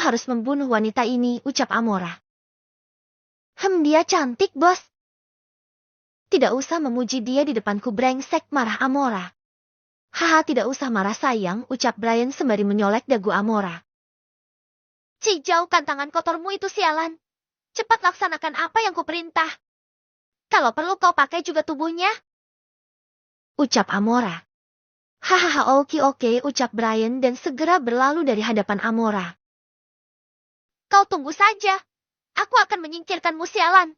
harus membunuh wanita ini, ucap Amora. Dia cantik, bos. Tidak usah memuji dia di depanku, brengsek, marah Amora. Haha, tidak usah marah sayang, ucap Brian sembari menyolek dagu Amora. Jauhkan tangan kotormu itu, sialan. Cepat laksanakan apa yang kuperintah. Kalau perlu kau pakai juga tubuhnya, ucap Amora. Hahaha, oke, ucap Brian dan segera berlalu dari hadapan Amora. Kau tunggu saja. Aku akan menyingkirkanmu, sialan,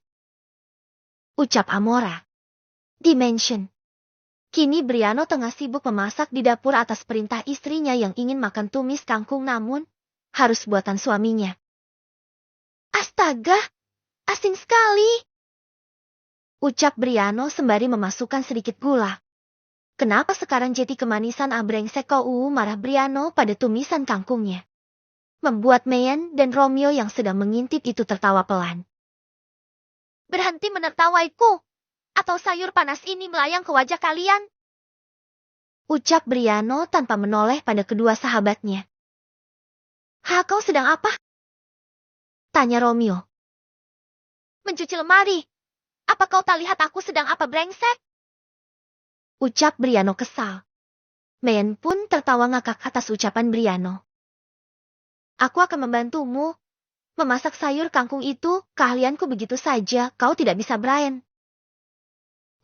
ucap Amora. Dimension. Kini Briano tengah sibuk memasak di dapur atas perintah istrinya yang ingin makan tumis kangkung namun harus buatan suaminya. Astaga, asin sekali, ucap Briano sembari memasukkan sedikit gula. Kenapa sekarang jadi kemanisan, brengsek kau, marah Briano pada tumisan kangkungnya. Membuat Meyan dan Romeo yang sedang mengintip itu tertawa pelan. Berhenti menertawaiku, atau sayur panas ini melayang ke wajah kalian, ucap Briano tanpa menoleh pada kedua sahabatnya. Kau sedang apa? Tanya Romeo. Mencuci lemari. Apa kau tak lihat aku sedang apa, brengsek? Ucap Briano kesal. Meyan pun tertawa ngakak atas ucapan Briano. Aku akan membantumu. Memasak sayur kangkung itu keahlianku begitu saja, kau tidak bisa, Brian,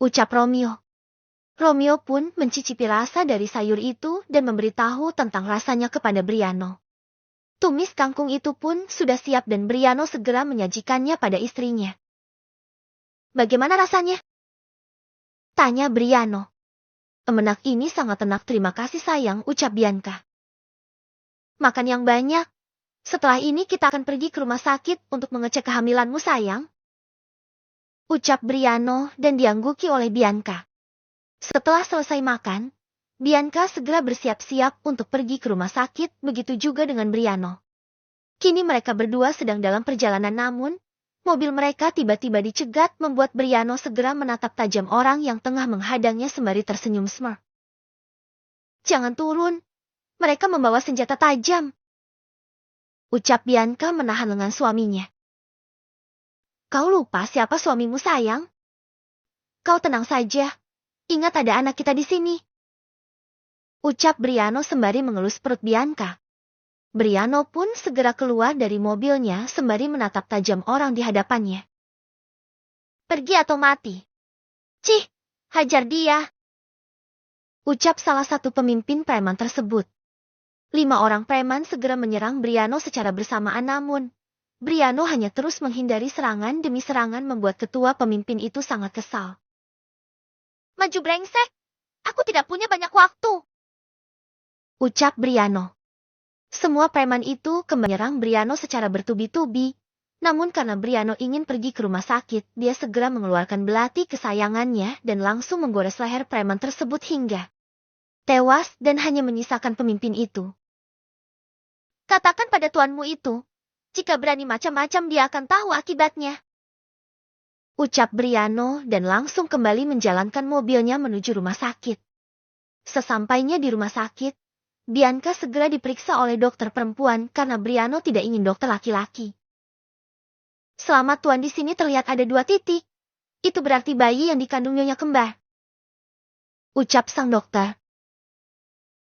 ucap Romeo. Romeo pun mencicipi rasa dari sayur itu dan memberitahu tentang rasanya kepada Briano. Tumis kangkung itu pun sudah siap dan Briano segera menyajikannya pada istrinya. Bagaimana rasanya? Tanya Briano. Emenak ini sangat enak, terima kasih sayang, ucap Bianca. Makan yang banyak. Setelah ini kita akan pergi ke rumah sakit untuk mengecek kehamilanmu, sayang, ucap Briano dan diangguki oleh Bianca. Setelah selesai makan, Bianca segera bersiap-siap untuk pergi ke rumah sakit, begitu juga dengan Briano. Kini mereka berdua sedang dalam perjalanan namun, mobil mereka tiba-tiba dicegat membuat Briano segera menatap tajam orang yang tengah menghadangnya sembari tersenyum smirk. Jangan turun, mereka membawa senjata tajam, ucap Bianca menahan lengan suaminya. Kau lupa siapa suamimu, sayang? Kau tenang saja. Ingat ada anak kita di sini, ucap Briano sembari mengelus perut Bianca. Briano pun segera keluar dari mobilnya sembari menatap tajam orang di hadapannya. Pergi atau mati. Cih, hajar dia, ucap salah satu pemimpin preman tersebut. 5 orang preman segera menyerang Briano secara bersamaan namun Briano hanya terus menghindari serangan demi serangan membuat ketua pemimpin itu sangat kesal. Maju, brengsek, aku tidak punya banyak waktu, ucap Briano. Semua preman itu kembali menyerang Briano secara bertubi-tubi, namun karena Briano ingin pergi ke rumah sakit, dia segera mengeluarkan belati kesayangannya dan langsung menggores leher preman tersebut hingga tewas dan hanya menyisakan pemimpin itu. Katakan pada tuanmu itu, jika berani macam-macam dia akan tahu akibatnya, ucap Briano dan langsung kembali menjalankan mobilnya menuju rumah sakit. Sesampainya di rumah sakit, Bianca segera diperiksa oleh dokter perempuan karena Briano tidak ingin dokter laki-laki. Selamat tuan, di sini terlihat ada 2 titik. Itu berarti bayi yang dikandung nyonya kembar, ucap sang dokter.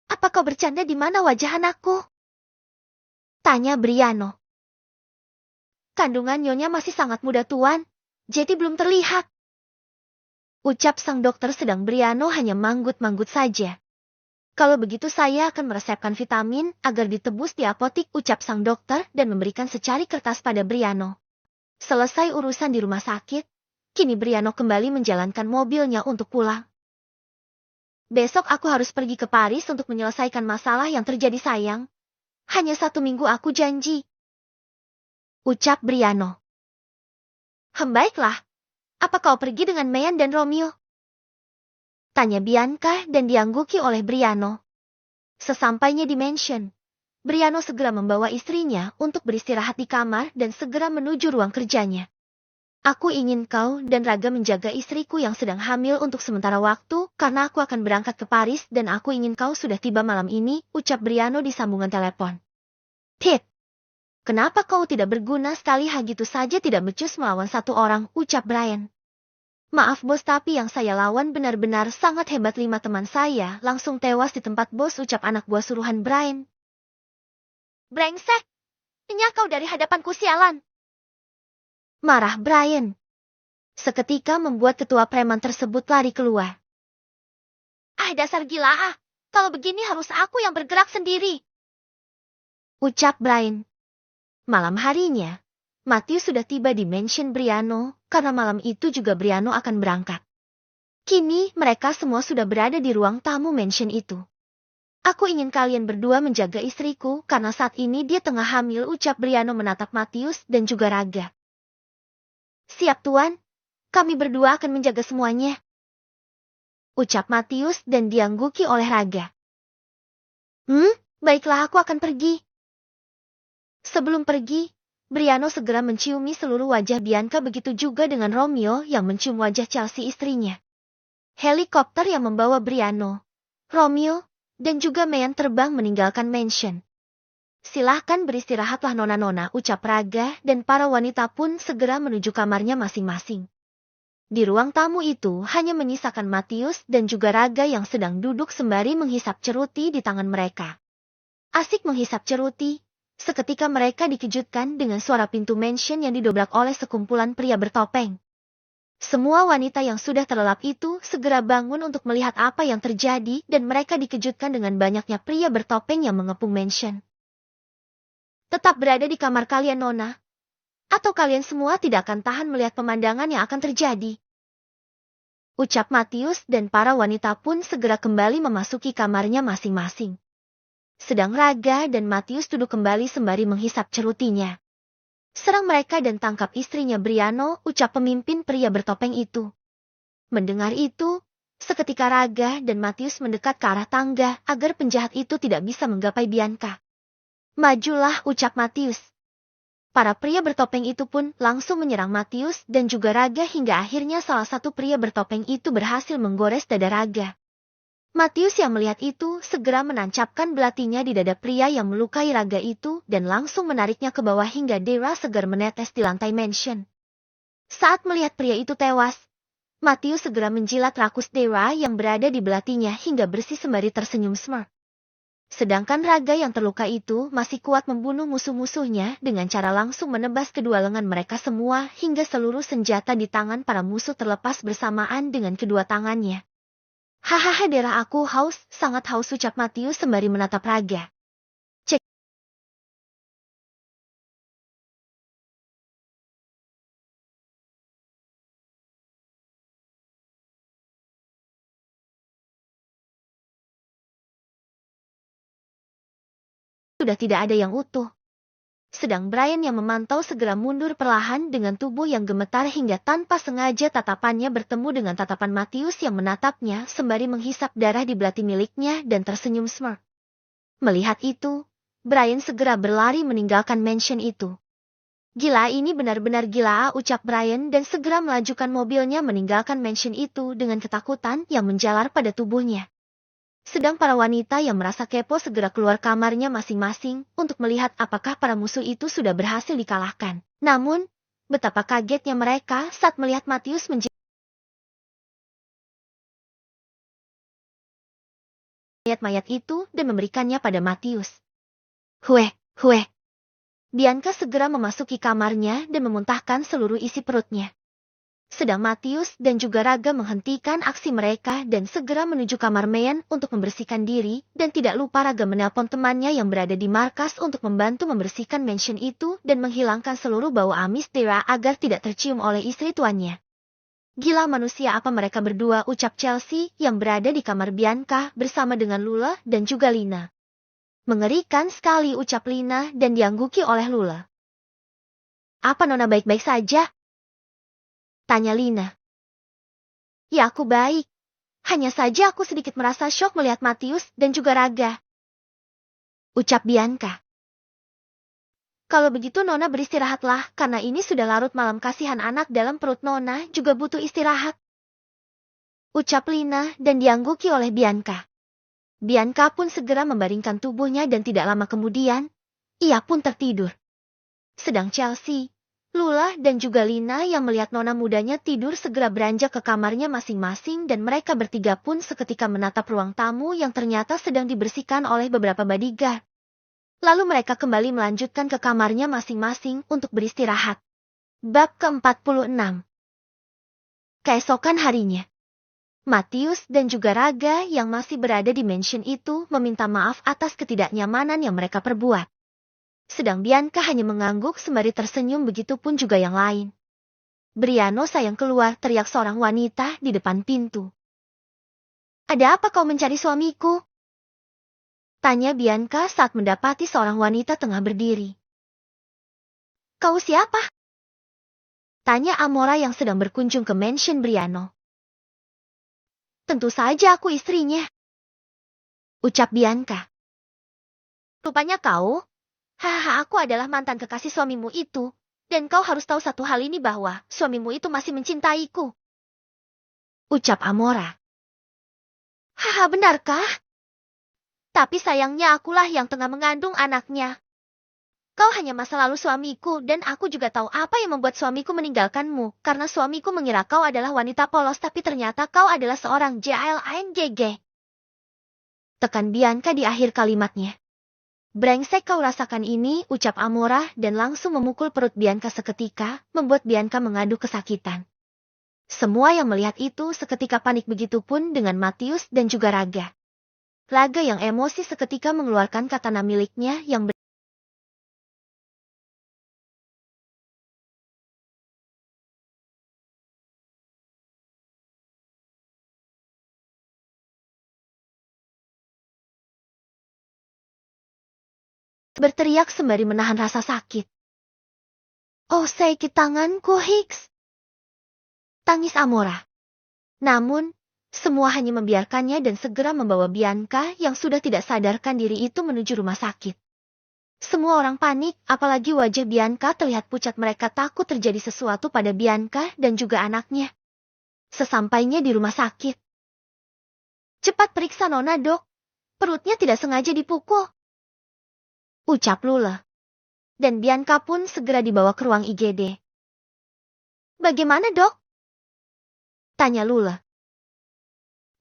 Apa kau bercanda, di mana wajah anakku? Tanya Briano. Kandungan nyonya masih sangat muda tuan, jadi belum terlihat, ucap sang dokter sedang Briano hanya manggut-manggut saja. Kalau begitu saya akan meresepkan vitamin agar ditebus di apotik, ucap sang dokter dan memberikan secari kertas pada Briano. Selesai urusan di rumah sakit, kini Briano kembali menjalankan mobilnya untuk pulang. Besok aku harus pergi ke Paris untuk menyelesaikan masalah yang terjadi, sayang. Hanya 1 minggu aku janji, ucap Briano. Baiklah. Apa kau pergi dengan Meyan dan Romeo? Tanya Bianca dan diangguki oleh Briano. Sesampainya di mansion, Briano segera membawa istrinya untuk beristirahat di kamar dan segera menuju ruang kerjanya. Aku ingin kau dan Raga menjaga istriku yang sedang hamil untuk sementara waktu karena aku akan berangkat ke Paris dan aku ingin kau sudah tiba malam ini, ucap Briano di sambungan telepon. Tit, Kenapa kau tidak berguna sekali gitu saja tidak becus melawan satu orang, ucap Brian. Maaf bos, tapi yang saya lawan benar-benar sangat hebat. 5 teman saya langsung tewas di tempat bos, ucap anak buah suruhan Brian. Brengsek, nyah kau dari hadapanku sialan. Marah Brian. Seketika membuat ketua preman tersebut lari keluar. Ah, dasar gila ah, kalau begini harus aku yang bergerak sendiri, ucap Brian. Malam harinya, Matius sudah tiba di mansion Briano, karena malam itu juga Briano akan berangkat. Kini mereka semua sudah berada di ruang tamu mansion itu. Aku ingin kalian berdua menjaga istriku, karena saat ini dia tengah hamil, ucap Briano menatap Matius dan juga Raga. Siap tuan, kami berdua akan menjaga semuanya, ucap Matius dan diangguki oleh Raga. Baiklah, aku akan pergi. Sebelum pergi, Briano segera menciumi seluruh wajah Bianca, begitu juga dengan Romeo yang mencium wajah Chelsea istrinya. Helikopter yang membawa Briano, Romeo, dan juga Mean terbang meninggalkan mansion. Silahkan beristirahatlah nona-nona, ucap Raga, dan para wanita pun segera menuju kamarnya masing-masing. Di ruang tamu itu hanya menyisakan Matius dan juga Raga yang sedang duduk sembari menghisap ceruti di tangan mereka. Asik menghisap ceruti. Seketika mereka dikejutkan dengan suara pintu mansion yang didobrak oleh sekumpulan pria bertopeng. Semua wanita yang sudah terlelap itu segera bangun untuk melihat apa yang terjadi dan mereka dikejutkan dengan banyaknya pria bertopeng yang mengepung mansion. Tetap berada di kamar kalian, nona, atau kalian semua tidak akan tahan melihat pemandangan yang akan terjadi, ucap Matius, dan para wanita pun segera kembali memasuki kamarnya masing-masing. Sedang Raga dan Matius duduk kembali sembari menghisap cerutinya. Serang mereka dan tangkap istrinya Briano, ucap pemimpin pria bertopeng itu. Mendengar itu, seketika Raga dan Matius mendekat ke arah tangga agar penjahat itu tidak bisa menggapai Bianca. Majulah, ucap Matius. Para pria bertopeng itu pun langsung menyerang Matius dan juga Raga hingga akhirnya salah satu pria bertopeng itu berhasil menggores dada Raga. Matius yang melihat itu segera menancapkan belatinya di dada pria yang melukai Raga itu dan langsung menariknya ke bawah hingga darah segar menetes di lantai mansion. Saat melihat pria itu tewas, Matius segera menjilat rakus darah yang berada di belatinya hingga bersih sembari tersenyum smirk. Sedangkan Raga yang terluka itu masih kuat membunuh musuh-musuhnya dengan cara langsung menebas kedua lengan mereka semua hingga seluruh senjata di tangan para musuh terlepas bersamaan dengan kedua tangannya. Hahaha, darah aku haus, sangat haus, ucap Matius sembari menatap Raga. Cek. Sudah tidak ada yang utuh. Sedang Brian yang memantau segera mundur perlahan dengan tubuh yang gemetar hingga tanpa sengaja tatapannya bertemu dengan tatapan Matius yang menatapnya sembari menghisap darah di belati miliknya dan tersenyum smirk. Melihat itu, Brian segera berlari meninggalkan mansion itu. Gila, ini benar-benar gila, ucap Brian dan segera melajukan mobilnya meninggalkan mansion itu dengan ketakutan yang menjalar pada tubuhnya. Sedang para wanita yang merasa kepo segera keluar kamarnya masing-masing untuk melihat apakah para musuh itu sudah berhasil dikalahkan. Namun, betapa kagetnya mereka saat melihat Matius menjilat mayat-mayat itu dan memberikannya pada Matius. Hueh. Bianca segera memasuki kamarnya dan memuntahkan seluruh isi perutnya. Sedang Matius dan juga Raga menghentikan aksi mereka dan segera menuju kamar Mean untuk membersihkan diri, dan tidak lupa Raga menelpon temannya yang berada di markas untuk membantu membersihkan mansion itu dan menghilangkan seluruh bau amis darah agar tidak tercium oleh istri tuannya. Gila manusia apa mereka berdua, ucap Chelsea yang berada di kamar Bianca bersama dengan Lula dan juga Lina. Mengerikan sekali, ucap Lina dan diangguki oleh Lula. Apa nona baik-baik saja? Tanya Lina. Ya, aku baik. Hanya saja aku sedikit merasa syok melihat Matius dan juga Raga, ucap Bianca. Kalau begitu nona beristirahatlah, karena ini sudah larut malam, kasihan anak dalam perut nona juga butuh istirahat, ucap Lina dan diangguki oleh Bianca. Bianca pun segera membaringkan tubuhnya dan tidak lama kemudian, ia pun tertidur. Sedang Chelsea, Lula dan juga Lina yang melihat nona mudanya tidur segera beranjak ke kamarnya masing-masing dan mereka bertiga pun seketika menatap ruang tamu yang ternyata sedang dibersihkan oleh beberapa bodyguard. Lalu mereka kembali melanjutkan ke kamarnya masing-masing untuk beristirahat. Bab ke-46. Keesokan harinya, Matius dan juga Raga yang masih berada di mansion itu meminta maaf atas ketidaknyamanan yang mereka perbuat. Sedang Bianca hanya mengangguk sembari tersenyum, begitupun juga yang lain. Briano sayang keluar, teriak seorang wanita di depan pintu. Ada apa kau mencari suamiku? Tanya Bianca saat mendapati seorang wanita tengah berdiri. Kau siapa? Tanya Amora yang sedang berkunjung ke mansion Briano. Tentu saja aku istrinya, ucap Bianca. Rupanya kau? Hahaha, aku adalah mantan kekasih suamimu itu, dan kau harus tahu satu hal ini bahwa suamimu itu masih mencintaiku, ucap Amora. Haha, benarkah? Tapi sayangnya akulah yang tengah mengandung anaknya. Kau hanya masa lalu suamiku dan aku juga tahu apa yang membuat suamiku meninggalkanmu, karena suamiku mengira kau adalah wanita polos tapi ternyata kau adalah seorang JLINGG. Tekan Bianca di akhir kalimatnya. Brengsek kau rasakan ini, ucap Amora dan langsung memukul perut Bianca seketika, membuat Bianca mengadu kesakitan. Semua yang melihat itu seketika panik, begitupun dengan Matius dan juga Raga. Raga yang emosi seketika mengeluarkan katana miliknya yang berteriak sembari menahan rasa sakit. Oh, sakit tanganku, Hicks! Tangis Amora. Namun, semua hanya membiarkannya dan segera membawa Bianca yang sudah tidak sadarkan diri itu menuju rumah sakit. Semua orang panik, apalagi wajah Bianca terlihat pucat. Mereka takut terjadi sesuatu pada Bianca dan juga anaknya. Sesampainya di rumah sakit. Cepat periksa Nona, Dok. Perutnya tidak sengaja dipukul, ucap Lula. Dan Bianca pun segera dibawa ke ruang IGD. Bagaimana, Dok? Tanya Lula.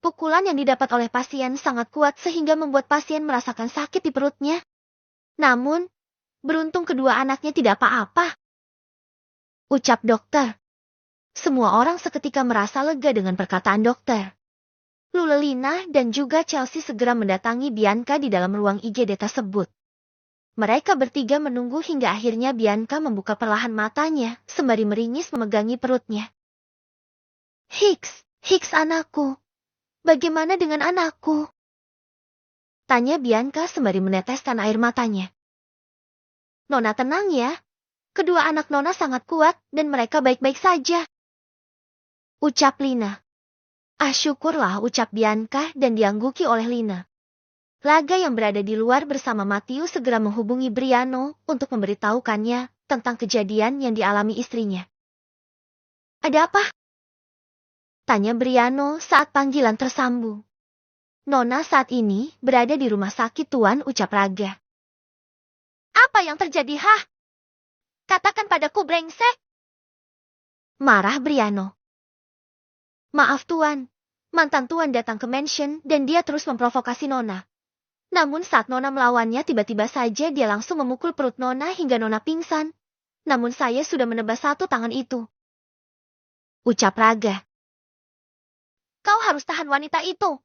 Pukulan yang didapat oleh pasien sangat kuat sehingga membuat pasien merasakan sakit di perutnya. Namun, beruntung kedua anaknya tidak apa-apa, ucap dokter. Semua orang seketika merasa lega dengan perkataan dokter. Lula, Lina dan juga Chelsea segera mendatangi Bianca di dalam ruang IGD tersebut. Mereka bertiga menunggu hingga akhirnya Bianca membuka perlahan matanya, sembari meringis memegangi perutnya. Hicks anakku. Bagaimana dengan anakku? Tanya Bianca sembari meneteskan air matanya. Nona tenang ya. Kedua anak Nona sangat kuat dan mereka baik-baik saja, ucap Lina. Ah, syukurlah, ucap Bianca dan diangguki oleh Lina. Raga yang berada di luar bersama Matius segera menghubungi Briano untuk memberitahukannya tentang kejadian yang dialami istrinya. Ada apa? Tanya Briano saat panggilan tersambung. Nona saat ini berada di rumah sakit, Tuan, ucap Raga. Apa yang terjadi, hah? Katakan padaku, brengsek! Marah Briano. Maaf, Tuan. Mantan Tuan datang ke mansion dan dia terus memprovokasi Nona. Namun saat Nona melawannya, tiba-tiba saja dia langsung memukul perut Nona hingga Nona pingsan. Namun saya sudah menebas satu tangan itu, ucap Raga. Kau harus tahan wanita itu.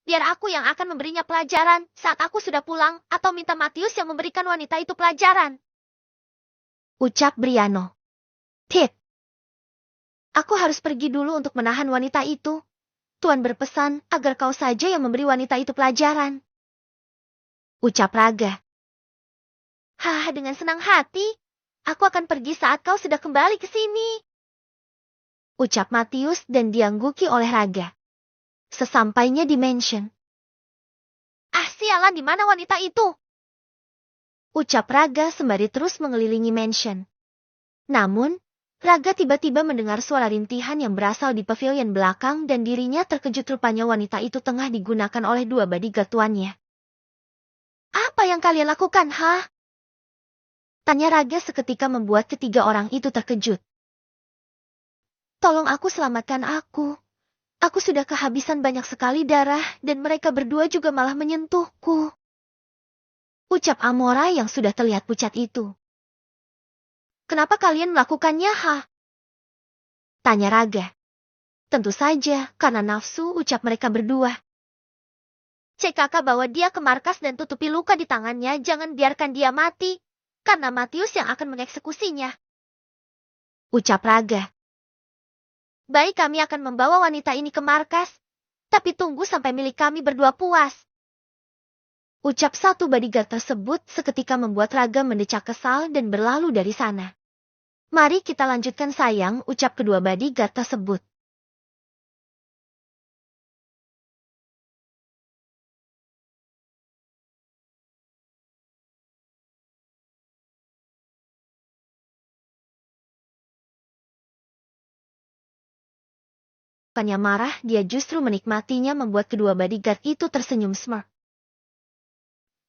Biar aku yang akan memberinya pelajaran saat aku sudah pulang, atau minta Matius yang memberikan wanita itu pelajaran, ucap Briano. Tit. Aku harus pergi dulu untuk menahan wanita itu. Tuan berpesan agar kau saja yang memberi wanita itu pelajaran, ucap Raga. Hah, dengan senang hati. Aku akan pergi saat kau sudah kembali ke sini, ucap Matius dan diangguki oleh Raga. Sesampainya di mansion. Ah, sialan, di mana wanita itu? Ucap Raga sembari terus mengelilingi mansion. Namun, Raga tiba-tiba mendengar suara rintihan yang berasal di pavilion belakang dan dirinya terkejut, rupanya wanita itu tengah digunakan oleh dua bodyguard tuannya. Apa yang kalian lakukan, hah? Tanya Raga seketika membuat ketiga orang itu terkejut. Tolong aku, selamatkan aku. Aku sudah kehabisan banyak sekali darah dan mereka berdua juga malah menyentuhku. Ucap Amora yang sudah terlihat pucat itu. Kenapa kalian melakukannya, ha? Tanya Raga. Tentu saja, karena nafsu, ucap mereka berdua. Cek kakak bawa dia ke markas dan tutupi luka di tangannya, jangan biarkan dia mati. Karena Matius yang akan mengeksekusinya. Ucap Raga. Baik, kami akan membawa wanita ini ke markas. Tapi tunggu sampai milik kami berdua puas. Ucap satu bodyguard tersebut seketika membuat Raga mendecak kesal dan berlalu dari sana. Mari kita lanjutkan sayang, ucap kedua bodyguard tersebut. Bukannya marah, dia justru menikmatinya membuat kedua bodyguard itu tersenyum smirk.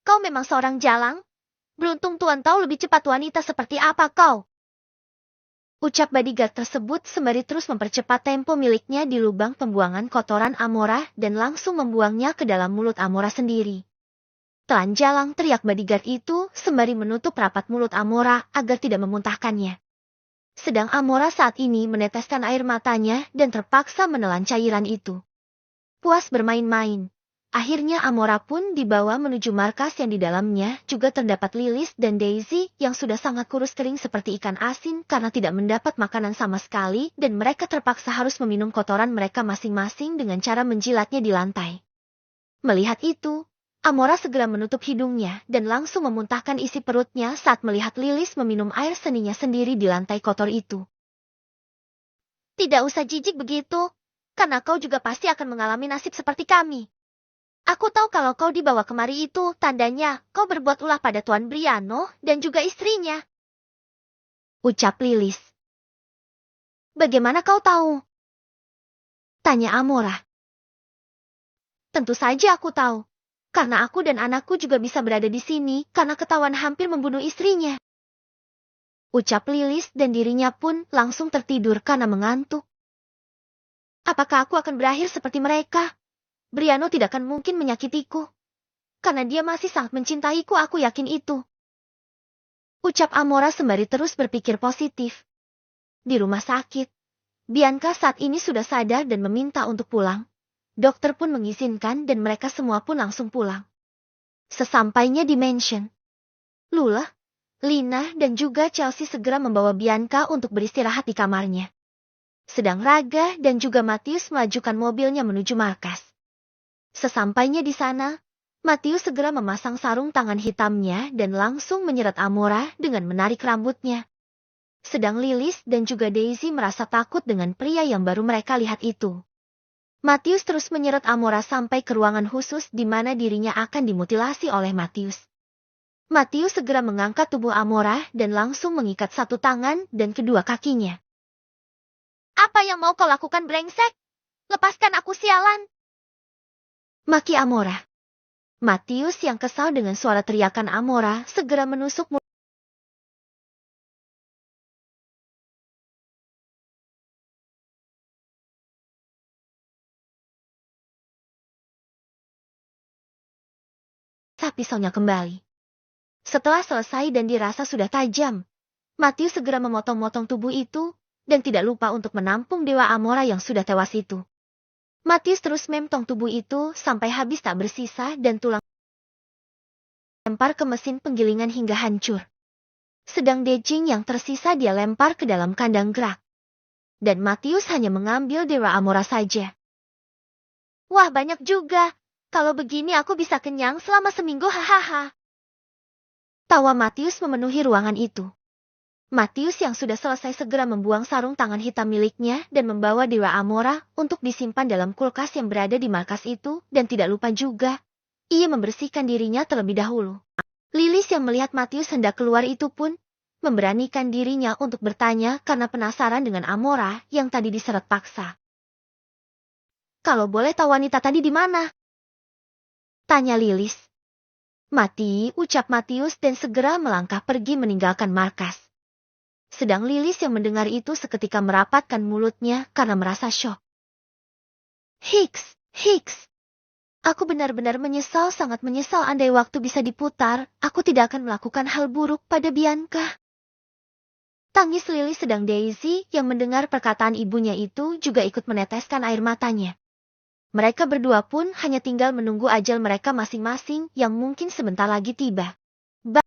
Kau memang seorang jalang? Beruntung Tuan tahu lebih cepat wanita seperti apa kau. Ucap bodyguard tersebut sembari terus mempercepat tempo miliknya di lubang pembuangan kotoran Amora dan langsung membuangnya ke dalam mulut Amora sendiri. Telan jalang, teriak bodyguard itu sembari menutup rapat mulut Amora agar tidak memuntahkannya. Sedang Amora saat ini meneteskan air matanya dan terpaksa menelan cairan itu. Puas bermain-main. Akhirnya Amora pun dibawa menuju markas yang di dalamnya juga terdapat Lilis dan Daisy yang sudah sangat kurus kering seperti ikan asin karena tidak mendapat makanan sama sekali dan mereka terpaksa harus meminum kotoran mereka masing-masing dengan cara menjilatnya di lantai. Melihat itu, Amora segera menutup hidungnya dan langsung memuntahkan isi perutnya saat melihat Lilis meminum air seninya sendiri di lantai kotor itu. Tidak usah jijik begitu, karena kau juga pasti akan mengalami nasib seperti kami. Aku tahu kalau kau dibawa kemari itu, tandanya kau berbuat ulah pada Tuan Briano dan juga istrinya. Ucap Lilis. Bagaimana kau tahu? Tanya Amora. Tentu saja aku tahu. Karena aku dan anakku juga bisa berada di sini karena ketahuan hampir membunuh istrinya. Ucap Lilis dan dirinya pun langsung tertidur karena mengantuk. Apakah aku akan berakhir seperti mereka? Briano tidak akan mungkin menyakitiku. Karena dia masih sangat mencintaiku, aku yakin itu. Ucap Amora sembari terus berpikir positif. Di rumah sakit, Bianca saat ini sudah sadar dan meminta untuk pulang. Dokter pun mengizinkan dan mereka semua pun langsung pulang. Sesampainya di mansion, Lula, Lina dan juga Chelsea segera membawa Bianca untuk beristirahat di kamarnya. Sedang Raga dan juga Matius melajukan mobilnya menuju markas. Sesampainya di sana, Matius segera memasang sarung tangan hitamnya dan langsung menyeret Amora dengan menarik rambutnya. Sedang Lilis dan juga Daisy merasa takut dengan pria yang baru mereka lihat itu. Matius terus menyeret Amora sampai ke ruangan khusus di mana dirinya akan dimutilasi oleh Matius. Matius segera mengangkat tubuh Amora dan langsung mengikat satu tangan dan kedua kakinya. Apa yang mau kau lakukan, brengsek? Lepaskan aku, sialan! Maki Amora. Matius yang kesal dengan suara teriakan Amora segera menusuk mulut. Pisaunya kembali. Setelah selesai dan dirasa sudah tajam, Matius segera memotong-motong tubuh itu dan tidak lupa untuk menampung Dewa Amora yang sudah tewas itu. Matius terus memotong tubuh itu sampai habis tak bersisa dan tulang lempar ke mesin penggilingan hingga hancur. Sedang Dejing yang tersisa dia lempar ke dalam kandang gerak. Dan Matius hanya mengambil Dewa Amora saja. Wah, banyak juga. Kalau begini aku bisa kenyang selama seminggu, hahaha. Tawa Matius memenuhi ruangan itu. Matius yang sudah selesai segera membuang sarung tangan hitam miliknya dan membawa Dewa Amora untuk disimpan dalam kulkas yang berada di markas itu dan tidak lupa juga, ia membersihkan dirinya terlebih dahulu. Lilis yang melihat Matius hendak keluar itu pun memberanikan dirinya untuk bertanya karena penasaran dengan Amora yang tadi diseret paksa. Kalau boleh tahu wanita tadi di mana? Tanya Lilis. Mati, ucap Matius dan segera melangkah pergi meninggalkan markas. Sedang Lilis yang mendengar itu seketika merapatkan mulutnya karena merasa syok. Hicks. Aku benar-benar menyesal, sangat menyesal. Andai waktu bisa diputar, aku tidak akan melakukan hal buruk pada Bianca. Tangis Lilis. Sedang Daisy yang mendengar perkataan ibunya itu juga ikut meneteskan air matanya. Mereka berdua pun hanya tinggal menunggu ajal mereka masing-masing yang mungkin sebentar lagi tiba.